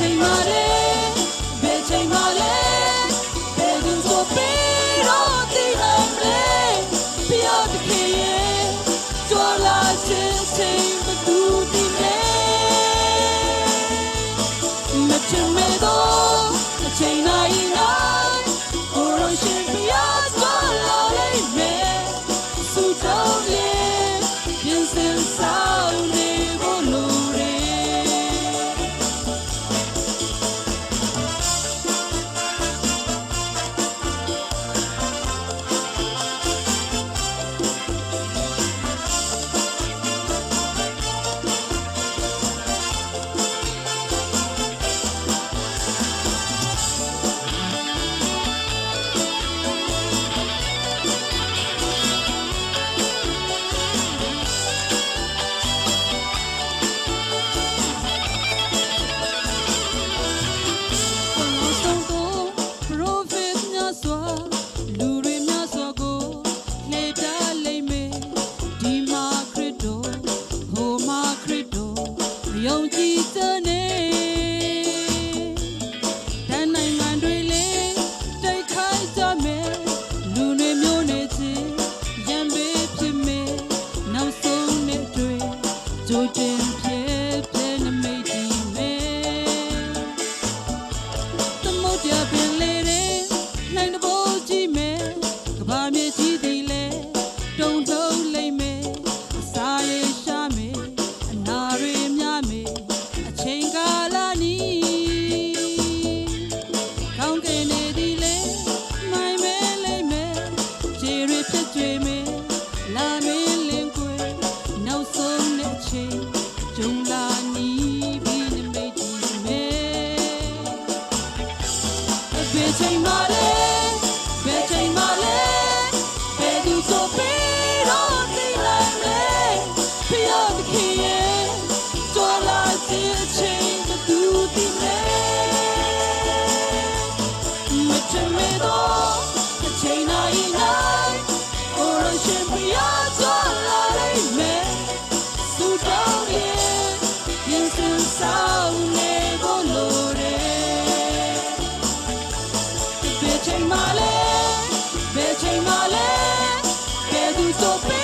ချိန်မှလည်းဘယ်ချိန်မှလည်းဘယ်သူဆိုပြီးတော့သိနိုင်မလဲဖျားတခင်ရဲ့ကြွလာခြင်းချိန်ဘသူသိလဲမချင်မဲ့တော့အချိန်နိုင်နိုင်ကိုယ်တော်ရှင်ဖျားကြွလာလိမ့်မယ်ဆုတောင်းရင်ပြင်ဆင်ဆောင်နေဖို့လိုတယ်ယုံကြည်တဲ့နေတန်နိုင်ငံတွေလေးတိုက်ခိုက်ကြမယ်လူတွေမျိုးနေချင်းရံပေးဖြစ်မယ်နောက်ဆုံးနဲ့တွေ့ကြိုတင်ဖြစ်ဖြစ်နမိတ်ဒီမယ်သမုတ်ရပင်လေးတွေနိုင်တဘောကြည့်မယ်ကဘာမြေကြီးတွေလဲတုံထုံးလိမ့်မယ်အစာရေရှာမယ်အနာတွေများမယ်ချိန်ကာလနီကောင်းကင်နေသည်လေမိုင်မဲလိမ့်မယ်ခြေရဖြစ်ကြွေမယ်လာမင်းလင်းကွယ်နောက်ဆုံးနဲ့ချိန်ဂျုံလာနီပြီးနမိတ်ဒီမယ်ဘယ်ချိန်မှလဲဘယ်ချိန်မှလဲဘယ်သူဆိုပြီးတော့သိလိုက်လဲဖျားတခင်ရဲ့ကြွလာခြင်းချိန်ဘသူသိလဲမချင်မဲ့တော့အချိန်နိုင်နိုင်ကိုယ်ရှင်ဖျားကြွလာလိမ့်မယ်ဆုတောင်းရင်ပြင်ဆင်ဆောင်နေဖို့လိုတယ်ဘယ်ချိန်မှလဲဘယ်ချိန်မှလဲဘယ်သူဆို